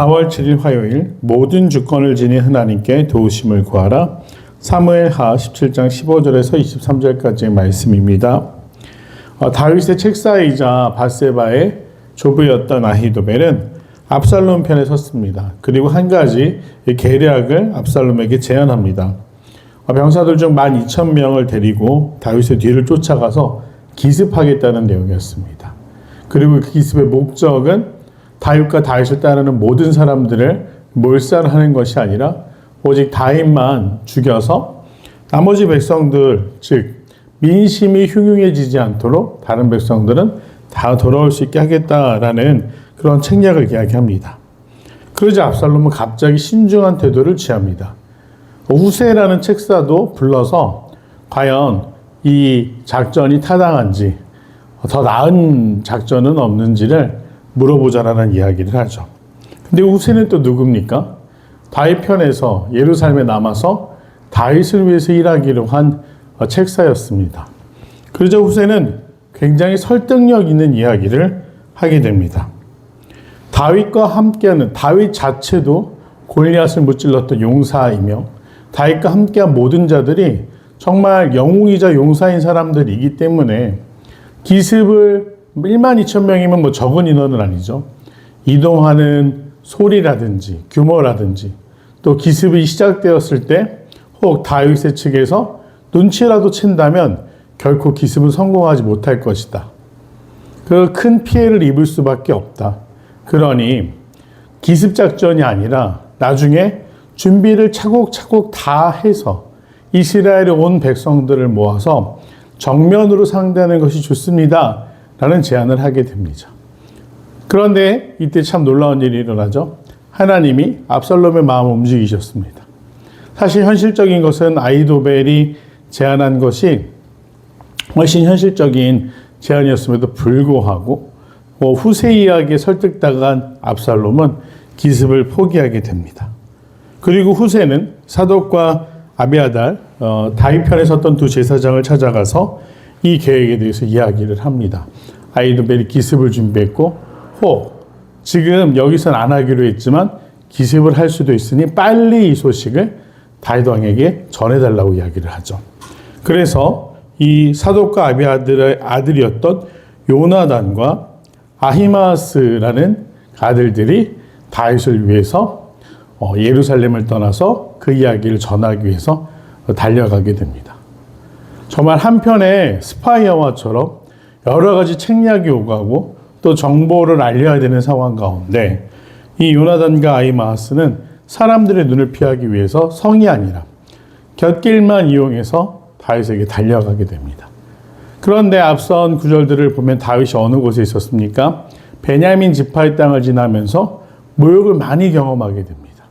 4월 7일 화요일 모든 주권을 지닌 하나님께 도우심을 구하라. 사무엘하 17장 15절에서 23절까지의 말씀입니다. 다윗의 책사이자 밧세바의 조부였던 아히도벨은 압살롬 편에 섰습니다. 그리고 한 가지 계략을 압살롬에게 제안합니다. 병사들 중 12,000명을 데리고 다윗의 뒤를 쫓아가서 기습하겠다는 내용이었습니다. 그리고 그 기습의 목적은 다윗과 다윗을 따르는 모든 사람들을 몰살하는 것이 아니라 오직 다윗만 죽여서 나머지 백성들, 즉 민심이 흉흉해지지 않도록 다른 백성들은 다 돌아올 수 있게 하겠다라는 그런 책략을 이야기합니다. 그러자 압살롬은 갑자기 신중한 태도를 취합니다. 후세라는 책사도 불러서 과연 이 작전이 타당한지 더 나은 작전은 없는지를 물어보자라는 이야기를 하죠. 근데 후세는 또 누굽니까? 다윗 편에서 예루살렘에 남아서 다윗을 위해서 일하기로 한 책사였습니다. 그러자 후세는 굉장히 설득력 있는 이야기를 하게 됩니다. 다윗과 함께하는 다윗 자체도 골리앗을 무찔렀던 용사이며 다윗과 함께한 모든 자들이 정말 영웅이자 용사인 사람들이기 때문에 기습을 12,000명이면 뭐 적은 인원은 아니죠. 이동하는 소리라든지 규모라든지 또 기습이 시작되었을 때 혹 다윗의 측에서 눈치라도 챈다면 결코 기습은 성공하지 못할 것이다. 그 큰 피해를 입을 수밖에 없다. 그러니 기습작전이 아니라 나중에 준비를 차곡차곡 다 해서 이스라엘에 온 백성들을 모아서 정면으로 상대하는 것이 좋습니다. 라는 제안을 하게 됩니다. 그런데 이때 참 놀라운 일이 일어나죠. 하나님이 압살롬의 마음을 움직이셨습니다. 사실 현실적인 것은 아히도벨이 제안한 것이 훨씬 현실적인 제안이었음에도 불구하고 후세 이야기에 설득당한 압살롬은 기습을 포기하게 됩니다. 그리고 후세는 사독과 아비아달, 다윗 편에 섰던 두 제사장을 찾아가서 이 계획에 대해서 이야기를 합니다. 아히도벨이 기습을 준비했고 혹 지금 여기서는 안 하기로 했지만 기습을 할 수도 있으니 빨리 이 소식을 다윗 왕에게 전해달라고 이야기를 하죠. 그래서 이 사독과 아비아들의 아들이었던 요나단과 아히마스라는 아들들이 다윗을 위해서 예루살렘을 떠나서 그 이야기를 전하기 위해서 달려가게 됩니다. 정말 한편의 스파이 영화처럼 여러 가지 책략이 오가고 또 정보를 알려야 되는 상황 가운데 이 요나단과 아히마스는 사람들의 눈을 피하기 위해서 성이 아니라 곁길만 이용해서 다윗에게 달려가게 됩니다. 그런데 앞선 구절들을 보면 다윗이 어느 곳에 있었습니까? 베냐민 지파의 땅을 지나면서 모욕을 많이 경험하게 됩니다.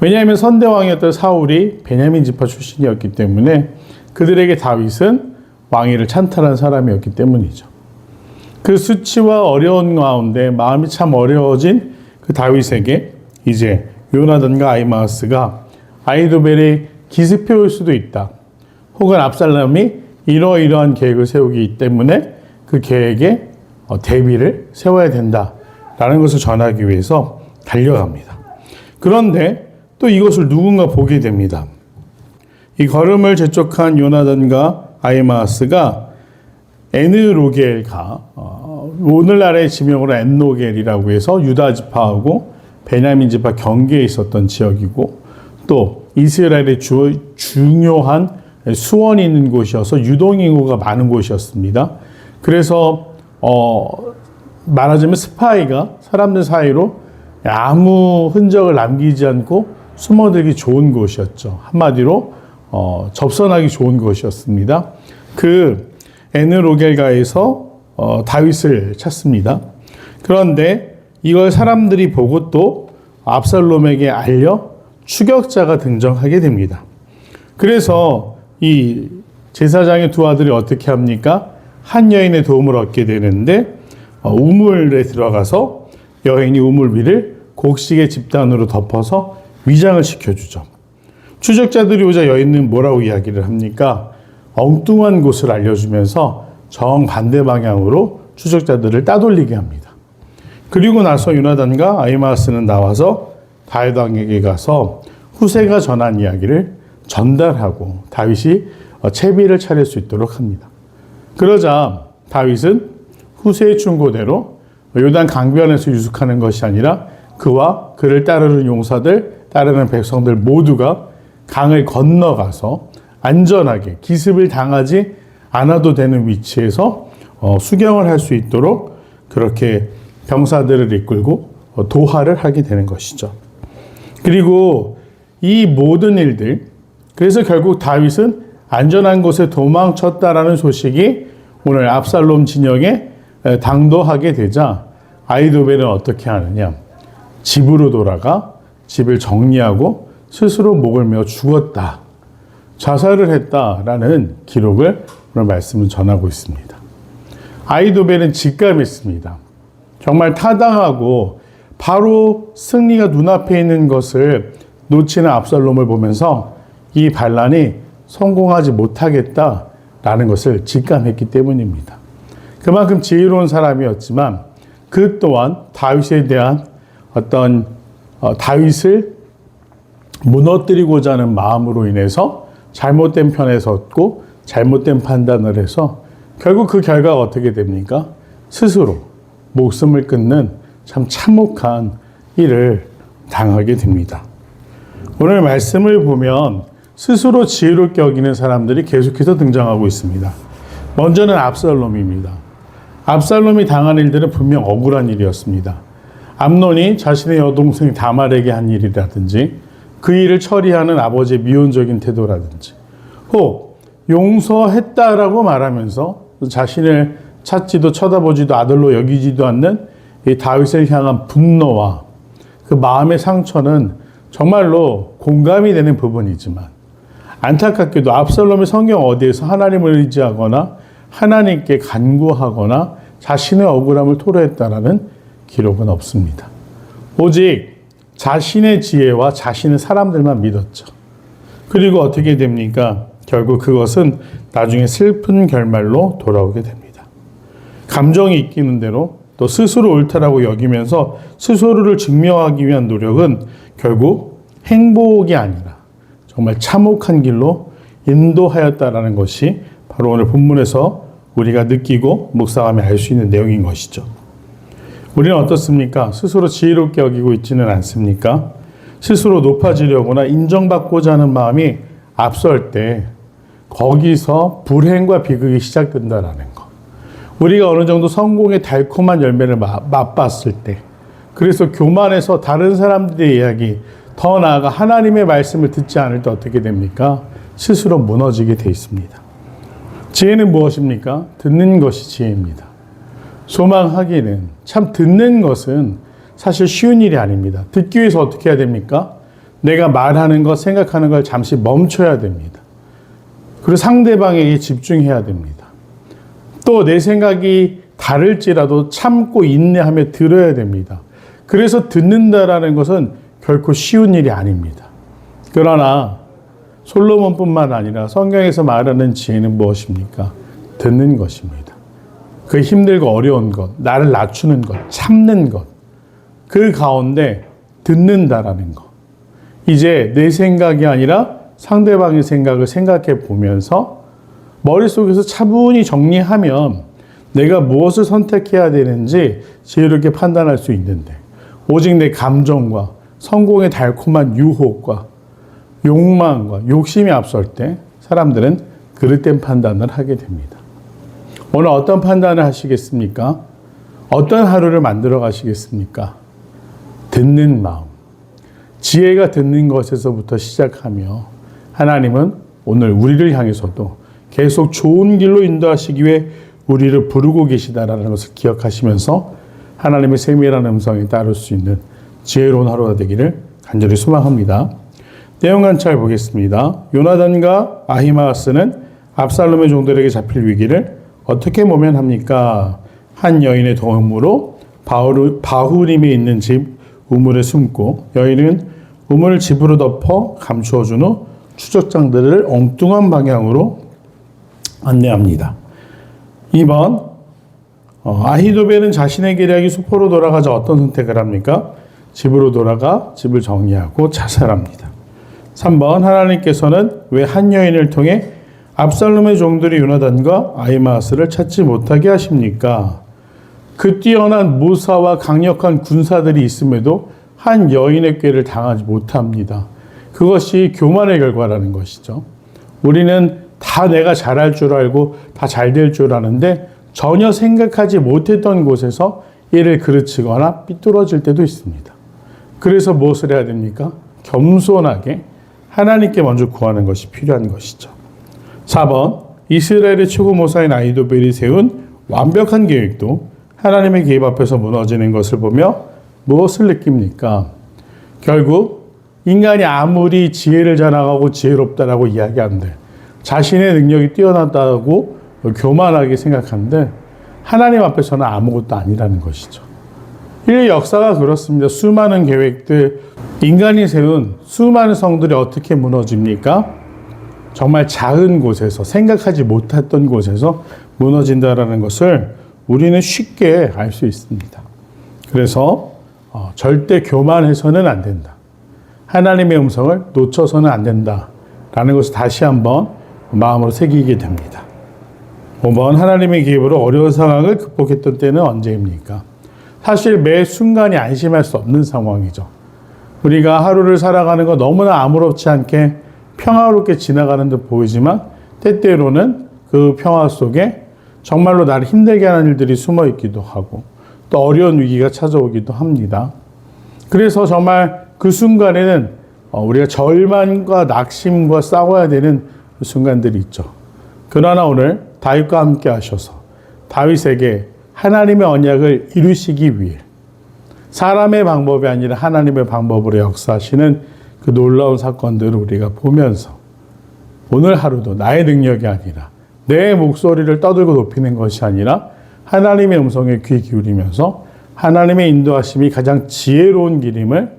왜냐하면 선대왕이었던 사울이 베냐민 지파 출신이었기 때문에 그들에게 다윗은 왕위를 찬탈한 사람이었기 때문이죠. 그 수치와 어려운 가운데 마음이 참 어려워진 그 다윗에게 이제 요나단과 아히마스가 아히도벨이 기습해올 수도 있다. 혹은 압살롬이 이러이러한 계획을 세우기 때문에 그 계획에 대비를 세워야 된다라는 것을 전하기 위해서 달려갑니다. 그런데 또 이것을 누군가 보게 됩니다. 이 걸음을 재촉한 요나단과 아히마스가 에느로겔가 오늘날의 지명으로 엔로겔이라고 해서 유다 지파하고 베냐민 지파 경계에 있었던 지역이고 또 이스라엘의 중요한 수원이 있는 곳이어서 유동인구가 많은 곳이었습니다. 그래서 말하자면 스파이가 사람들 사이로 아무 흔적을 남기지 않고 숨어들기 좋은 곳이었죠. 한마디로 접선하기 좋은 곳이었습니다. 그 에느로겔가에서 다윗을 찾습니다. 그런데 이걸 사람들이 보고 또 압살롬에게 알려 추격자가 등장하게 됩니다. 그래서 이 제사장의 두 아들이 어떻게 합니까? 한 여인의 도움을 얻게 되는데 우물에 들어가서 여인이 우물 위를 곡식의 집단으로 덮어서 위장을 시켜주죠. 추적자들이 오자 여인은 뭐라고 이야기를 합니까? 엉뚱한 곳을 알려주면서 정반대 방향으로 추적자들을 따돌리게 합니다. 그리고 나서 요나단과 아히마아스는 나와서 다윗 왕에게 가서 후세가 전한 이야기를 전달하고 다윗이 채비를 차릴 수 있도록 합니다. 그러자 다윗은 후세의 충고대로 요단 강변에서 유숙하는 것이 아니라 그와 그를 따르는 용사들, 따르는 백성들 모두가 강을 건너가서 안전하게 기습을 당하지 않아도 되는 위치에서 수경을 할 수 있도록 그렇게 병사들을 이끌고 도하를 하게 되는 것이죠. 그리고 이 모든 일들, 그래서 결국 다윗은 안전한 곳에 도망쳤다라는 소식이 오늘 압살롬 진영에 당도하게 되자 아히도벨은 어떻게 하느냐? 집으로 돌아가 집을 정리하고 스스로 목을 메어 죽었다. 자살을 했다라는 기록을 오늘 말씀은 전하고 있습니다. 아히도벨은 직감했습니다. 정말 타당하고 바로 승리가 눈앞에 있는 것을 놓치는 압살롬을 보면서 이 반란이 성공하지 못하겠다라는 것을 직감했기 때문입니다. 그만큼 지혜로운 사람이었지만 그 또한 다윗에 대한 어떤 다윗을 무너뜨리고자 하는 마음으로 인해서 잘못된 편에 섰고 잘못된 판단을 해서 결국 그 결과가 어떻게 됩니까? 스스로 목숨을 끊는 참 참혹한 일을 당하게 됩니다. 오늘 말씀을 보면 스스로 지혜롭게 여기는 사람들이 계속해서 등장하고 있습니다. 먼저는 압살롬입니다. 압살롬이 당한 일들은 분명 억울한 일이었습니다. 암논이 자신의 여동생 다말에게 한 일이라든지 그 일을 처리하는 아버지의 미온적인 태도라든지 혹 용서했다라고 말하면서 자신을 찾지도 쳐다보지도 아들로 여기지도 않는 이 다윗을 향한 분노와 그 마음의 상처는 정말로 공감이 되는 부분이지만 안타깝게도 압살롬이 성경 어디에서 하나님을 의지하거나 하나님께 간구하거나 자신의 억울함을 토로했다라는 기록은 없습니다. 오직 자신의 지혜와 자신의 사람들만 믿었죠. 그리고 어떻게 됩니까? 결국 그것은 나중에 슬픈 결말로 돌아오게 됩니다. 감정이 이끄는 대로 또 스스로 옳다라고 여기면서 스스로를 증명하기 위한 노력은 결국 행복이 아니라 정말 참혹한 길로 인도하였다라는 것이 바로 오늘 본문에서 우리가 느끼고 묵상하며 알 수 있는 내용인 것이죠. 우리는 어떻습니까? 스스로 지혜롭게 여기고 있지는 않습니까? 스스로 높아지려거나 인정받고자 하는 마음이 앞설 때 거기서 불행과 비극이 시작된다라는 것. 우리가 어느 정도 성공의 달콤한 열매를 맛봤을 때, 그래서 교만해서 다른 지사람들의 이야기, 더 나아가 하나님의 말씀을 듣지 않을 때 어떻게 됩니까? 스스로 무너지게 돼 있습니다. 지혜는 무엇입니까? 듣는 것이 지혜입니다. 소망하기는 참 듣는 것은 사실 쉬운 일이 아닙니다. 듣기 위해서 어떻게 해야 됩니까? 내가 말하는 것, 생각하는 걸 잠시 멈춰야 됩니다. 그리고 상대방에게 집중해야 됩니다. 또 내 생각이 다를지라도 참고 인내하며 들어야 됩니다. 그래서 듣는다라는 것은 결코 쉬운 일이 아닙니다. 그러나 솔로몬뿐만 아니라 성경에서 말하는 지혜는 무엇입니까? 듣는 것입니다. 그 힘들고 어려운 것, 나를 낮추는 것, 참는 것, 그 가운데 듣는다라는 것. 이제 내 생각이 아니라 상대방의 생각을 생각해 보면서 머릿속에서 차분히 정리하면 내가 무엇을 선택해야 되는지 지혜롭게 판단할 수 있는데 오직 내 감정과 성공의 달콤한 유혹과 욕망과 욕심이 앞설 때 사람들은 그릇된 판단을 하게 됩니다. 오늘 어떤 판단을 하시겠습니까? 어떤 하루를 만들어 가시겠습니까? 듣는 마음. 지혜가 듣는 것에서부터 시작하며 하나님은 오늘 우리를 향해서도 계속 좋은 길로 인도하시기 위해 우리를 부르고 계시다라는 것을 기억하시면서 하나님의 세밀한 음성에 따를 수 있는 지혜로운 하루가 되기를 간절히 소망합니다. 내용 관찰 보겠습니다. 요나단과 아히마아스는 압살롬의 종들에게 잡힐 위기를 어떻게 모면합니까? 한 여인의 도움으로 바후림에 있는 집 우물에 숨고 여인은 우물을 집으로 덮어 감추어준 후 추적장들을 엉뚱한 방향으로 안내합니다. 2번 아히도벨은 자신의 계략이 수포로 돌아가자 어떤 선택을 합니까? 집으로 돌아가 집을 정리하고 자살합니다. 3번 하나님께서는 왜 한 여인을 통해 압살롬의 종들이 요나단과 아히마아스를 찾지 못하게 하십니까? 그 뛰어난 무사와 강력한 군사들이 있음에도 한 여인의 꾀를 당하지 못합니다. 그것이 교만의 결과라는 것이죠. 우리는 다 내가 잘할 줄 알고 다 잘 될 줄 아는데 전혀 생각하지 못했던 곳에서 이를 그르치거나 삐뚤어질 때도 있습니다. 그래서 무엇을 해야 됩니까? 겸손하게 하나님께 먼저 구하는 것이 필요한 것이죠. 4번 이스라엘의 최고 모사인 아히도벨이 세운 완벽한 계획도 하나님의 개입 앞에서 무너지는 것을 보며 무엇을 느낍니까? 결국 인간이 아무리 지혜를 자랑하고 지혜롭다라고 이야기하는데 자신의 능력이 뛰어나다고 교만하게 생각하는데 하나님 앞에서는 아무것도 아니라는 것이죠. 이 역사가 그렇습니다. 수많은 계획들, 인간이 세운 수많은 성들이 어떻게 무너집니까? 정말 작은 곳에서, 생각하지 못했던 곳에서 무너진다라는 것을 우리는 쉽게 알 수 있습니다. 그래서 절대 교만해서는 안 된다. 하나님의 음성을 놓쳐서는 안 된다라는 것을 다시 한번 마음으로 새기게 됩니다. 5번 하나님의 기업으로 어려운 상황을 극복했던 때는 언제입니까? 사실 매 순간이 안심할 수 없는 상황이죠. 우리가 하루를 살아가는 거 너무나 아무렇지 않게 평화롭게 지나가는 듯 보이지만 때때로는 그 평화 속에 정말로 나를 힘들게 하는 일들이 숨어 있기도 하고 또 어려운 위기가 찾아오기도 합니다. 그래서 정말 그 순간에는 우리가 절망과 낙심과 싸워야 되는 순간들이 있죠. 그러나 오늘 다윗과 함께 하셔서 다윗에게 하나님의 언약을 이루시기 위해 사람의 방법이 아니라 하나님의 방법으로 역사하시는 그 놀라운 사건들을 우리가 보면서 오늘 하루도 나의 능력이 아니라 내 목소리를 떠들고 높이는 것이 아니라 하나님의 음성에 귀 기울이면서 하나님의 인도하심이 가장 지혜로운 길임을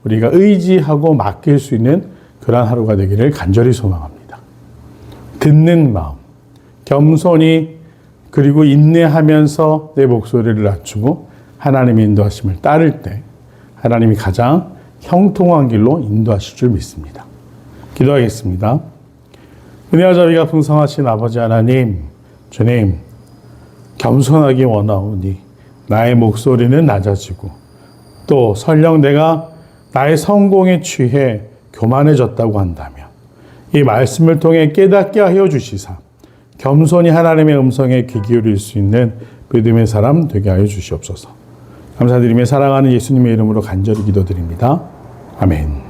우리가 의지하고 맡길 수 있는 그러한 하루가 되기를 간절히 소망합니다. 듣는 마음, 겸손히 그리고 인내하면서 내 목소리를 낮추고 하나님의 인도하심을 따를 때 하나님이 가장 형통한 길로 인도하실 줄 믿습니다. 기도하겠습니다. 은혜와 자비가 풍성하신 아버지 하나님, 주님, 겸손하기 원하오니 나의 목소리는 낮아지고 또 설령 내가 나의 성공에 취해 교만해졌다고 한다면 이 말씀을 통해 깨닫게 하여 주시사 겸손히 하나님의 음성에 귀 기울일 수 있는 믿음의 사람 되게 하여 주시옵소서. 감사드리며 사랑하는 예수님의 이름으로 간절히 기도드립니다. 아멘.